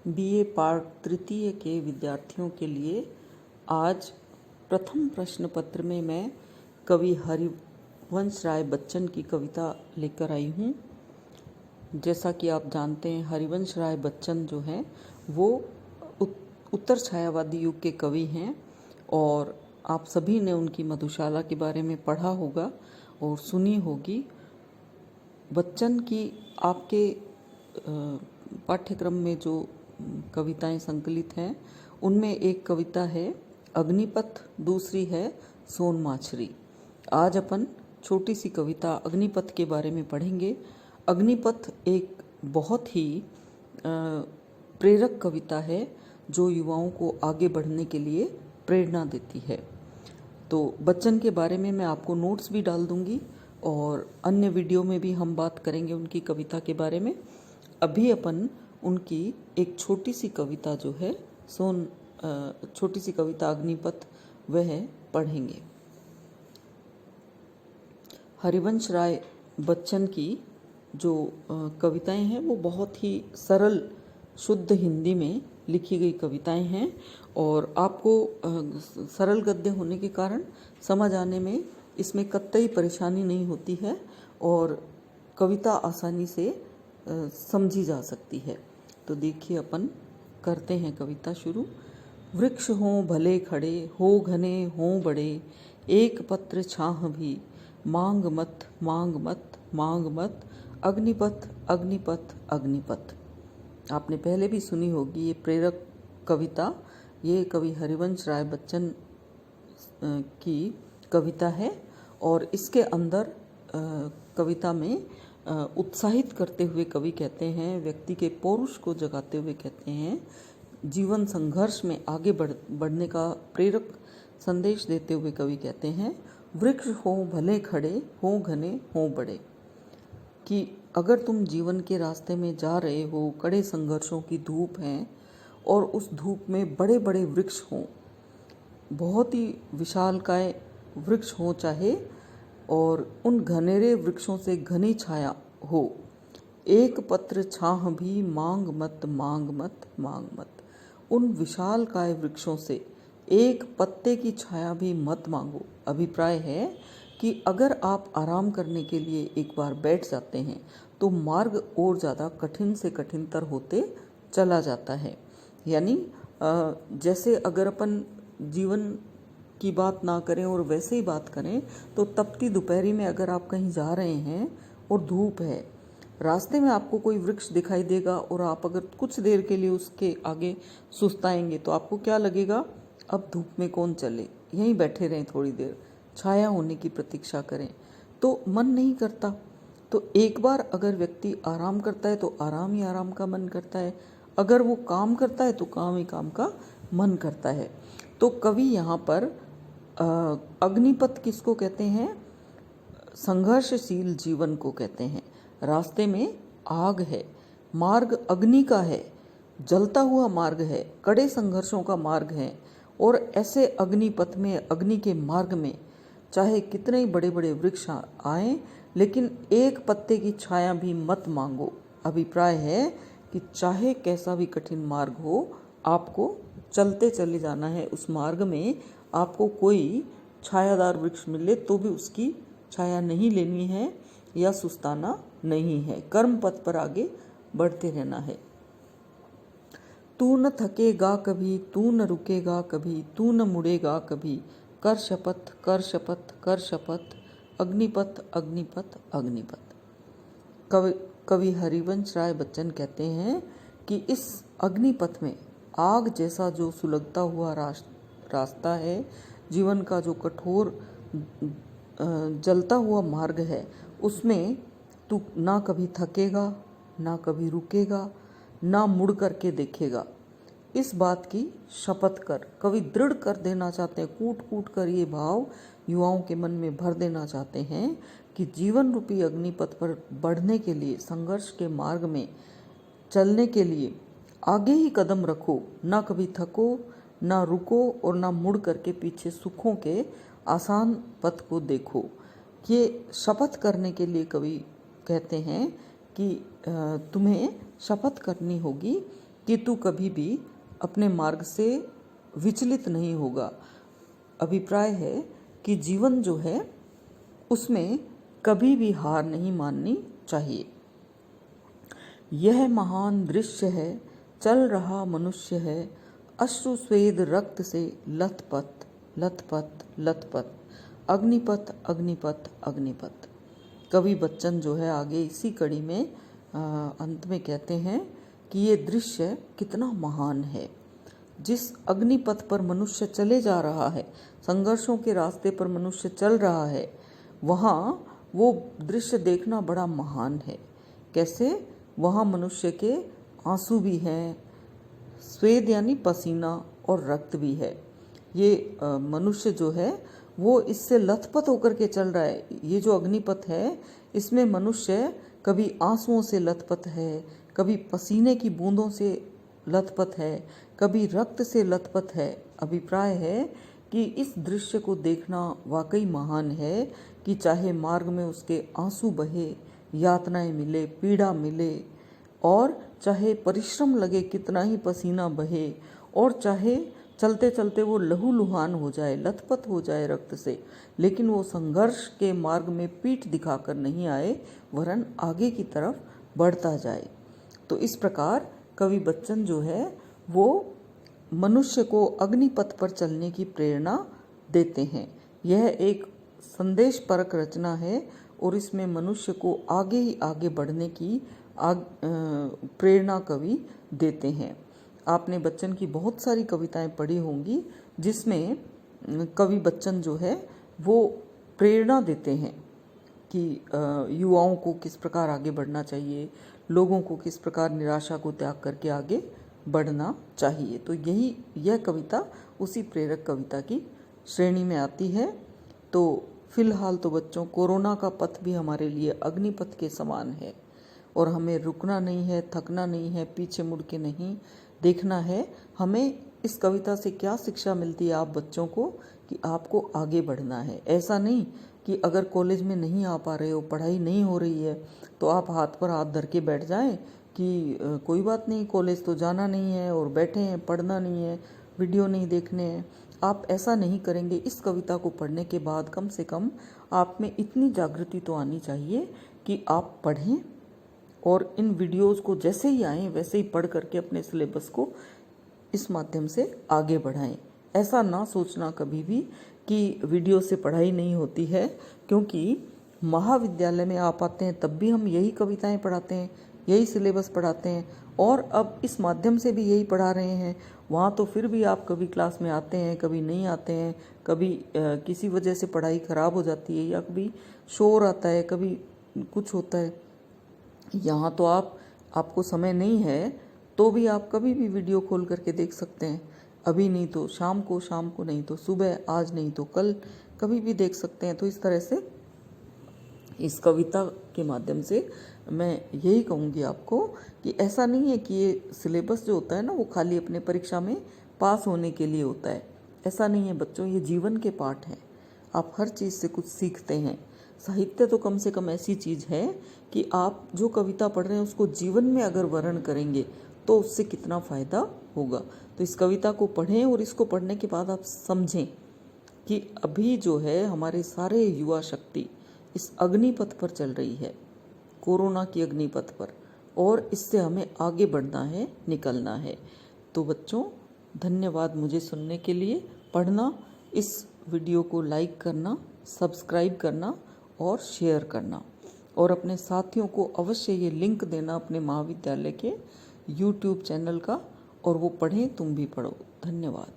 BA part तृतीय के विद्यार्थियों के लिए आज प्रथम प्रश्न पत्र में मैं कवि हरिवंश राय बच्चन की कविता लेकर आई हूँ। जैसा कि आप जानते हैं, हरिवंश राय बच्चन जो हैं वो उत्तर छायावादी युग के कवि हैं और आप सभी ने उनकी मधुशाला के बारे में पढ़ा होगा और सुनी होगी। बच्चन की आपके पाठ्यक्रम में जो कविताएं संकलित हैं उनमें एक कविता है अग्निपथ, दूसरी है सोन माछरी। आज अपन छोटी सी कविता अग्निपथ के बारे में पढ़ेंगे। अग्निपथ एक बहुत ही प्रेरक कविता है जो युवाओं को आगे बढ़ने के लिए प्रेरणा देती है। तो बच्चन के बारे में मैं आपको नोट्स भी डाल दूंगी और अन्य वीडियो में भी हम बात करेंगे उनकी कविता के बारे में। अभी अपन उनकी एक छोटी सी कविता जो है छोटी सी कविता अग्निपथ वह पढ़ेंगे। हरिवंश राय बच्चन की जो कविताएं हैं वो बहुत ही सरल शुद्ध हिंदी में लिखी गई कविताएं हैं और आपको सरल गद्य होने के कारण समझ आने में इसमें कतई परेशानी नहीं होती है और कविता आसानी से समझी जा सकती है। तो देखिए अपन करते हैं कविता शुरू। वृक्ष हों भले खड़े, हो घने हों बड़े, एक पत्र छाह भी, मांग मत मांग मत मांग मत, अग्निपथ अग्निपथ अग्निपथ। आपने पहले भी सुनी होगी ये प्रेरक कविता। ये कवि हरिवंश राय बच्चन की कविता है और इसके अंदर कविता में उत्साहित करते हुए कवि कहते हैं, व्यक्ति के पौरुष को जगाते हुए कहते हैं, जीवन संघर्ष में आगे बढ़ने का प्रेरक संदेश देते हुए कवि कहते हैं, वृक्ष हों भले खड़े, हों घने हों बड़े। कि अगर तुम जीवन के रास्ते में जा रहे हो, कड़े संघर्षों की धूप है और उस धूप में बड़े बड़े वृक्ष हों, बहुत ही विशालकाय वृक्ष हों चाहे, और उन घनेरे वृक्षों से घनी छाया हो, एक पत्र छाह भी, मांग मत मांग मत मांग मत। उन विशालकाय वृक्षों से एक पत्ते की छाया भी मत मांगो। अभिप्राय है कि अगर आप आराम करने के लिए एक बार बैठ जाते हैं तो मार्ग और ज़्यादा कठिन से कठिनतर होते चला जाता है। यानी जैसे अगर अपन जीवन की बात ना करें और वैसे ही बात करें तो तपती दोपहरी में अगर आप कहीं जा रहे हैं और धूप है, रास्ते में आपको कोई वृक्ष दिखाई देगा और आप अगर कुछ देर के लिए उसके आगे सुस्ताएंगे तो आपको क्या लगेगा, अब धूप में कौन चले, यहीं बैठे रहें, थोड़ी देर छाया होने की प्रतीक्षा करें। तो मन नहीं करता। तो एक बार अगर व्यक्ति आराम करता है तो आराम ही आराम का मन करता है, अगर वो काम करता है तो काम ही काम का मन करता है। तो कवि यहाँ पर अग्निपथ किसको कहते हैं? संघर्षशील जीवन को कहते हैं। रास्ते में आग है, मार्ग अग्नि का है, जलता हुआ मार्ग है, कड़े संघर्षों का मार्ग है और ऐसे अग्निपथ में, अग्नि के मार्ग में चाहे कितने ही बड़े बड़े वृक्ष आए लेकिन एक पत्ते की छाया भी मत मांगो। अभिप्राय है कि चाहे कैसा भी कठिन मार्ग हो, आपको चलते चले जाना है। उस मार्ग में आपको कोई छायादार वृक्ष मिले तो भी उसकी छाया नहीं लेनी है या सुस्ताना नहीं है, कर्म पथ पर आगे बढ़ते रहना है। तू न थकेगा कभी, तू न रुकेगा कभी, तू न मुड़ेगा कभी, कर शपथ कर शपथ कर शपथ, अग्निपथ अग्निपथ अग्निपथ। कवि हरिवंश राय बच्चन कहते हैं कि इस अग्निपथ में आग जैसा जो सुलगता हुआ रास्ता है, जीवन का जो कठोर जलता हुआ मार्ग है, उसमें तू ना कभी थकेगा, ना कभी रुकेगा, ना मुड़ करके देखेगा। इस बात की शपथ कर। कवि दृढ़ कर देना चाहते हैं, कूट कूट कर ये भाव युवाओं के मन में भर देना चाहते हैं कि जीवन रूपी अग्निपथ पर बढ़ने के लिए, संघर्ष के मार्ग में चलने के लिए आगे ही कदम रखो, ना कभी थको, ना रुको और ना मुड़ करके पीछे सुखों के आसान पथ को देखो। ये शपथ करने के लिए कवि कहते हैं कि तुम्हें शपथ करनी होगी कि तू कभी भी अपने मार्ग से विचलित नहीं होगा। अभिप्राय है कि जीवन जो है उसमें कभी भी हार नहीं माननी चाहिए। यह महान दृश्य है, चल रहा मनुष्य है, अश्रु स्वेद रक्त से लथपथ लथपथ लथपथ, अग्निपथ अग्निपथ अग्निपथ। कवि बच्चन जो है आगे इसी कड़ी में अंत में कहते हैं कि ये दृश्य कितना महान है। जिस अग्निपथ पर मनुष्य चले जा रहा है, संघर्षों के रास्ते पर मनुष्य चल रहा है, वहाँ वो दृश्य देखना बड़ा महान है। कैसे? वहाँ मनुष्य के आंसू भी हैं, स्वेद यानी पसीना और रक्त भी है। ये मनुष्य जो है वो इससे लथपथ होकर के चल रहा है। ये जो अग्निपथ है इसमें मनुष्य कभी आंसुओं से लथपथ है, कभी पसीने की बूंदों से लथपथ है, कभी रक्त से लथपथ है। अभिप्राय है कि इस दृश्य को देखना वाकई महान है कि चाहे मार्ग में उसके आंसू बहे, यातनाएं मिले, पीड़ा मिले, और चाहे परिश्रम लगे, कितना ही पसीना बहे, और चाहे चलते चलते वो लहूलुहान हो जाए, लथपथ हो जाए रक्त से, लेकिन वो संघर्ष के मार्ग में पीठ दिखाकर नहीं आए, वरन आगे की तरफ बढ़ता जाए। तो इस प्रकार कवि बच्चन जो है वो मनुष्य को अग्निपथ पर चलने की प्रेरणा देते हैं। यह एक संदेश परक रचना है और इसमें मनुष्य को आगे ही आगे बढ़ने की प्रेरणा कवि देते हैं। आपने बच्चन की बहुत सारी कविताएं पढ़ी होंगी जिसमें कवि बच्चन जो है वो प्रेरणा देते हैं कि युवाओं को किस प्रकार आगे बढ़ना चाहिए, लोगों को किस प्रकार निराशा को त्याग करके आगे बढ़ना चाहिए। तो यह कविता उसी प्रेरक कविता की श्रेणी में आती है। तो फिलहाल तो बच्चों, कोरोना का पथ भी हमारे लिए अग्निपथ के समान है और हमें रुकना नहीं है, थकना नहीं है, पीछे मुड़ के नहीं देखना है। हमें इस कविता से क्या शिक्षा मिलती है आप बच्चों को कि आपको आगे बढ़ना है। ऐसा नहीं कि अगर कॉलेज में नहीं आ पा रहे हो, पढ़ाई नहीं हो रही है, तो आप हाथ पर हाथ धर के बैठ जाएं कि कोई बात नहीं, कॉलेज तो जाना नहीं है और बैठे हैं, पढ़ना नहीं है, वीडियो नहीं देखने हैं। आप ऐसा नहीं करेंगे। इस कविता को पढ़ने के बाद कम से कम आप में इतनी जागृति तो आनी चाहिए कि आप पढ़ें और इन वीडियोस को जैसे ही आएँ वैसे ही पढ़ करके अपने सिलेबस को इस माध्यम से आगे बढ़ाएं। ऐसा ना सोचना कभी भी कि वीडियो से पढ़ाई नहीं होती है, क्योंकि महाविद्यालय में आप आते हैं तब भी हम यही कविताएं पढ़ाते हैं, यही सिलेबस पढ़ाते हैं, और अब इस माध्यम से भी यही पढ़ा रहे हैं। वहाँ तो फिर भी आप कभी क्लास में आते हैं, कभी नहीं आते हैं, कभी किसी वजह से पढ़ाई खराब हो जाती है, या कभी शोर आता है, कभी कुछ होता है। यहाँ तो आपको समय नहीं है तो भी आप कभी भी वीडियो खोल करके देख सकते हैं। अभी नहीं तो शाम को नहीं तो सुबह, आज नहीं तो कल, कभी भी देख सकते हैं। तो इस तरह से इस कविता के माध्यम से मैं यही कहूँगी आपको कि ऐसा नहीं है कि ये सिलेबस जो होता है ना वो खाली अपने परीक्षा में पास होने के लिए होता है। ऐसा नहीं है बच्चों, ये जीवन के पाठ हैं। आप हर चीज़ से कुछ सीखते हैं। साहित्य तो कम से कम ऐसी चीज़ है कि आप जो कविता पढ़ रहे हैं उसको जीवन में अगर वर्णन करेंगे तो उससे कितना फ़ायदा होगा। तो इस कविता को पढ़ें और इसको पढ़ने के बाद आप समझें कि अभी जो है हमारे सारे युवा शक्ति इस अग्निपथ पर चल रही है, कोरोना की अग्निपथ पर, और इससे हमें आगे बढ़ना है, निकलना है। तो बच्चों, धन्यवाद मुझे सुनने के लिए। पढ़ना, इस वीडियो को लाइक करना, सब्सक्राइब करना और शेयर करना, और अपने साथियों को अवश्य ये लिंक देना अपने महाविद्यालय के YouTube चैनल का, और वो पढ़ें, तुम भी पढ़ो। धन्यवाद।